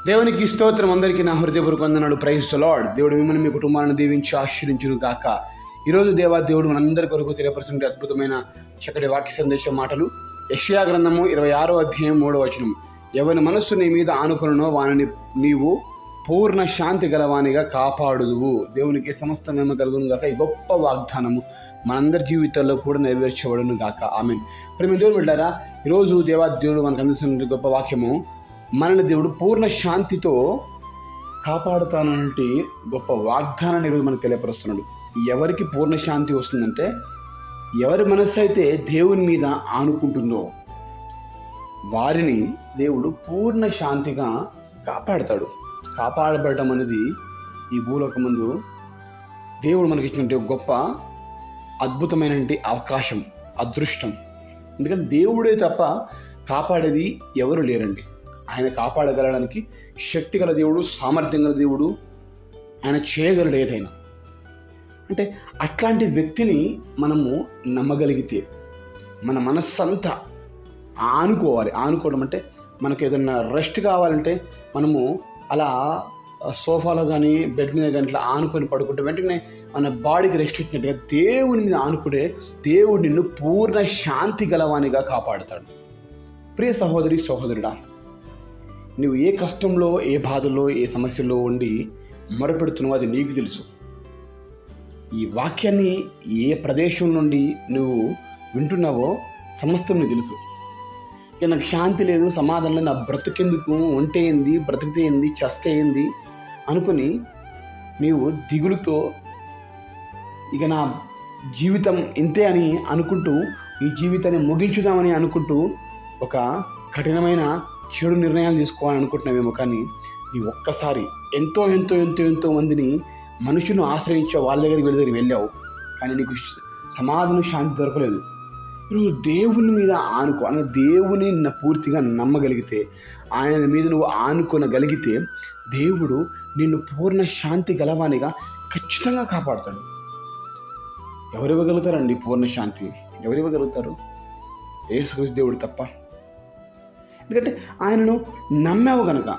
దేవునికి స్తోత్రం. అందరికీ నా హృదయపూర్వక వందనాలు. Praise the lord. దేవుడు మిమ్మల్ని మీ కుటుంబాలను దీవించి ఆశీర్వదించును గాక. ఈరోజు దేవుడు మనందరి కొరకు తెలియపరుస్తున్న అద్భుతమైన చక్కటి వాక్య సందేశం మాటలు. యెషయా గ్రంథము 26వ అధ్యాయం 3వ వచనం. ఎవరి మనస్సు నీ మీద ఆనుకొనునో వానిని నీవు పూర్ణ శాంతి గలవానిగా కాపాడుదువు. దేవునికి సమస్తమేమ కలుగును గాక. ఈ గొప్ప వాగ్దానము మనందరి జీవితాల్లో కూడా నెరవేర్చబడును గాక. ఆమేన్. ప్రేమ దేవుడు బిడ్డలారా, ఈరోజు దేవుడు మనకు అందిస్తున్న గొప్ప వాక్యము, మనల్ని దేవుడు పూర్ణ శాంతితో కాపాడుతానంటే గొప్ప వాగ్దానాన్ని ఈరోజు మనకు తెలియపరుస్తున్నాడు. ఎవరికి పూర్ణ శాంతి వస్తుందంటే, ఎవరి మనస్సు అయితే దేవుని మీద ఆనుకుంటుందో వారిని దేవుడు పూర్ణ శాంతిగా కాపాడతాడు. కాపాడబడటం అనేది ఈ భూలోకం ముందు దేవుడు మనకి ఇచ్చినటువంటి గొప్ప అద్భుతమైన అవకాశం, అదృష్టం. ఎందుకంటే దేవుడే తప్ప కాపాడేది ఎవరు లేరండి. ఆయన కాపాడగలడానికి శక్తి గల దేవుడు, సామర్థ్యం గల దేవుడు, ఆయన చేయగలడు ఏదైనా. అంటే అట్లాంటి వ్యక్తిని మనము నమ్మగలిగితే మన మనస్సంతా ఆనుకోవాలి. ఆనుకోవడం అంటే మనకు ఏదైనా రెస్ట్ కావాలంటే మనము అలా సోఫాలో కానీ బెడ్ మీద కానీ ఇట్లా ఆనుకొని పడుకుంటే వెంటనే మన బాడీకి రెస్ట్ ఇచ్చినట్టుగా దేవుని మీద ఆనుకుంటే దేవుడు నిన్ను పూర్ణ శాంతి గలవానిగా కాపాడుతాడు. ప్రియ సహోదరి సహోదరుడా, నువ్వు ఏ కష్టంలో, ఏ బాధలో, ఏ సమస్యలో ఉండి మొరపెడుతున్నావో అది నీకు తెలుసు. ఈ వాక్యాన్ని ఏ ప్రదేశం నుండి నువ్వు వింటున్నావో సమస్తం నీకు తెలుసు. ఇక నాకు శాంతి లేదు, సమాధానం లేదు, నా బ్రతుకెందుకు, ఉంటే ఏంది, బ్రతికితే ఏంది, చస్తే ఏంది అనుకుని నీవు దిగులుతో ఇక నా జీవితం ఇంతే అని అనుకుంటూ, ఈ జీవితాన్ని ముగించుదామని అనుకుంటూ ఒక కఠినమైన చెడు నిర్ణయాలు తీసుకోవాలని అనుకుంటున్నావేమో. కానీ నీ ఒక్కసారి ఎంతో ఎంతో ఎంతో ఎంతో మందిని మనుషులను ఆశ్రయించావు, వాళ్ళ దగ్గరికి వెళ్ళావు, కానీ నీకు సమాధానం, శాంతి దొరకలేదు. ఈరోజు దేవుని మీద ఆనుకో. అంటే దేవుని పూర్తిగా నమ్మగలిగితే, ఆయన మీద నువ్వు ఆనుకొనగలిగితే దేవుడు నిన్ను పూర్ణ శాంతి గలవానిగా ఖచ్చితంగా కాపాడుతాడు. ఎవరివ్వగలుగుతారండి పూర్ణ శాంతి? ఎవరివ్వగలుగుతారు? యేసుక్రీస్తు దేవుడు తప్ప. ఎందుకంటే ఆయనను నమ్మావు కనుక,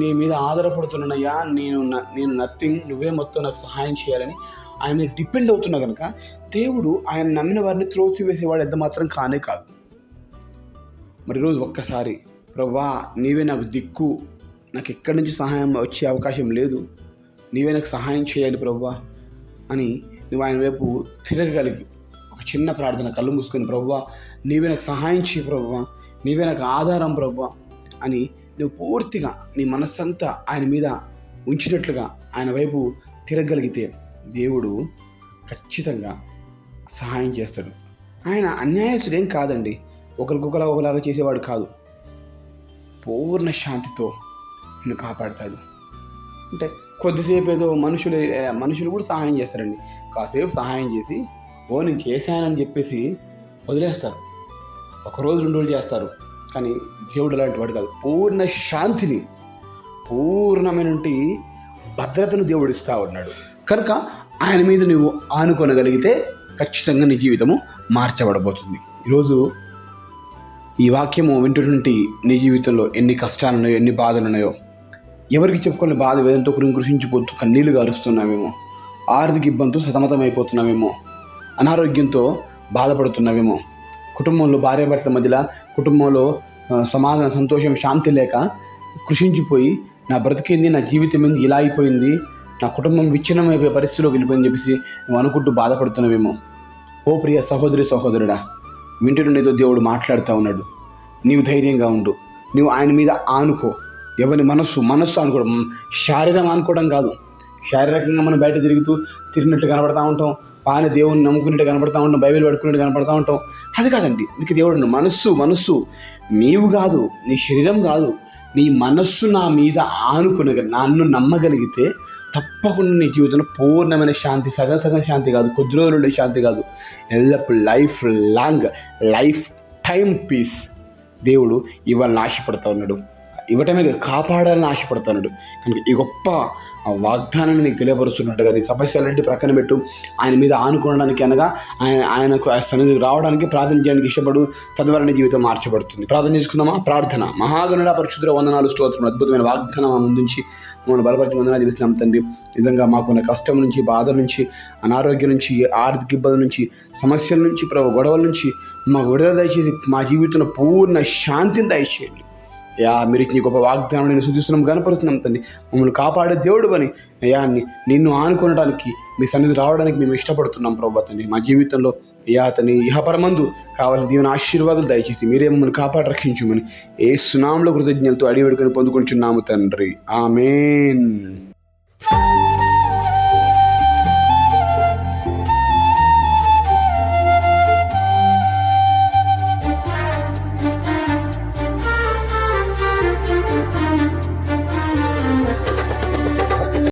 నీ మీద ఆధారపడుతున్నానయ్యా, నేను నథింగ్, నువ్వే మొత్తం నాకు సహాయం చేయాలని ఆయన మీద డిపెండ్ అవుతున్నా కనుక దేవుడు ఆయన నమ్మిన వారిని త్రోసివేసేవాడు ఎంత మాత్రం కానే కాదు. మరి ఈరోజు ఒక్కసారి, ప్రభువా నీవే నాకు దిక్కు, నాకు ఎక్కడి నుంచి సహాయం వచ్చే అవకాశం లేదు, నీవే నాకు సహాయం చేయాలి ప్రభువా అని నువ్వు ఆయన వైపు తిరగగలిగి ఒక చిన్న ప్రార్థన, కళ్ళు మూసుకొని, ప్రభువా నీవే నాకు సహాయం చేయి ప్రభువా, నీవే నాకు ఆధారం ప్రభువా అని నువ్వు పూర్తిగా నీ మనస్సంతా ఆయన మీద ఉంచినట్లుగా ఆయన వైపు తిరగగలిగితే దేవుడు ఖచ్చితంగా సహాయం చేస్తాడు. ఆయన అన్యాయస్తుడేం కాదండి, ఒకరిలాగా చేసేవాడు కాదు. పూర్ణ శాంతితో నిన్ను కాపాడతాడు. అంటే కొద్దిసేపు ఏదో మనుషులు కూడా సహాయం చేస్తారండి. కాసేపు సహాయం చేసి నేను చేశానని చెప్పేసి వదిలేస్తారు. ఒకరోజు 2 రోజులు చేస్తారు. కానీ దేవుడు అలాంటి వాడు కాదు. పూర్ణ శాంతిని, పూర్ణమైన భద్రతను దేవుడు ఇస్తూ ఉన్నాడు. కనుక ఆయన మీద నువ్వు ఆనుకొనగలిగితే ఖచ్చితంగా నీ జీవితము మార్చబడబోతుంది. ఈరోజు ఈ వాక్యము వింటున్నటువంటి నీ జీవితంలో ఎన్ని కష్టాలు ఉన్నాయో, ఎన్ని బాధలు ఉన్నాయో, ఎవరికి చెప్పుకొని బాధ వేదంతో కృషించిపోతూ కన్నీళ్లు గారుస్తున్నావేమో, ఆర్థిక ఇబ్బందితో సతమతమైపోతున్నావేమో, అనారోగ్యంతో బాధపడుతున్నావేమో, కుటుంబంలో భార్యాభర్తల మధ్యలో కుటుంబంలో సమాధాన, సంతోషం, శాంతి లేక కృషించిపోయి నా బ్రతికింది, నా జీవితం ఏంది, ఇలా అయిపోయింది, నా కుటుంబం విచ్ఛిన్నమైపోయే పరిస్థితిలోకి వెళ్ళిపోయిందని చెప్పేసి నువ్వు అనుకుంటూ బాధపడుతున్నావేమో. ఓ ప్రియ సహోదరి సహోదరుడా, వింటున్నదో దేవుడు మాట్లాడుతూ ఉన్నాడు. నీవు ధైర్యంగా ఉండు, నువ్వు ఆయన మీద ఆనుకో. ఎవరి మనస్సు అనుకోవడం, శారీరం ఆనుకోవడం కాదు. శారీరకంగా మనం బయట తిరిగినట్టు కనబడతా ఉంటాం, ఆయన దేవుని నమ్ముకున్నట్టు కనపడతా ఉంటాం, బైబిల్ పడుకున్నట్టు కనపడతా ఉంటాం. అది కాదండి. అందుకే దేవుడు మనస్సు నీవు కాదు, నీ శరీరం కాదు, నీ మనస్సు నా మీద నన్ను నమ్మగలిగితే తప్పకుండా నీ జీవితంలో పూర్ణమైన శాంతి, సగం శాంతి కాదు, కొద్ది రోజులు ఉండే శాంతి కాదు, ఎల్లప్పుడు లైఫ్ టైం పీస్ దేవుడు ఇవ్వాలని ఆశపడతా ఉన్నాడు. ఇవ్వటమే కాపాడాలని ఆశపడతా ఉన్నాడు. కనుక ఈ గొప్ప ఆ వాగ్దానాన్ని నీకు తెలియపరుస్తున్నట్టుగా నీ సమస్యలంటే ప్రక్కన పెట్టు, ఆయన మీద ఆనుకోవడానికి అనగా ఆయనకు సన్నిధికి రావడానికి ప్రార్థన చేయడానికి ఇష్టపడు, తద్వారా నీ జీవితం మార్చబడుతుంది. ప్రార్థన చేసుకుందామా? ప్రార్థన. మహాగణుడా పరిశుద్ధుడా, వందనాలు, స్తోత్రం. అద్భుతమైన వాగ్దానం మా ముందుంచి మమ్మల్ని బలపరిచి వందనాలు తెలుస్తున్నాం తండ్రి. నిజంగా మాకున్న కష్టం నుంచి, బాధ నుంచి, అనారోగ్యం నుంచి, ఆర్థిక ఇబ్బందుల నుంచి, సమస్యల నుంచి, ప్రభు గొడవల నుంచి మాకు విడుదల దయచేసి మా జీవితంలో పూర్ణ శాంతిని దయచేయండి. మీరు ఇచ్చిన గొప్ప వాగ్దానం నేను సూచిస్తున్నాం, గనపరుస్తున్నాం తండ్రి. మమ్మల్ని కాపాడే దేవుడు అని నిన్ను ఆనుకోవడానికి మీ సన్నిధి రావడానికి మేము ఇష్టపడుతున్నాం ప్రభు తండ్రి. మా జీవితంలో అతని ఇహపరమందు కావాల్సిన దీవెన ఆశీర్వాదాలు దయచేసి మీరే మమ్మల్ని కాపాడి రక్షించుమని యేసు నామములో కృతజ్ఞతలతో అడిగి వేడుకొని పొందుకుంటున్నాము తండ్రి. ఆమేన్.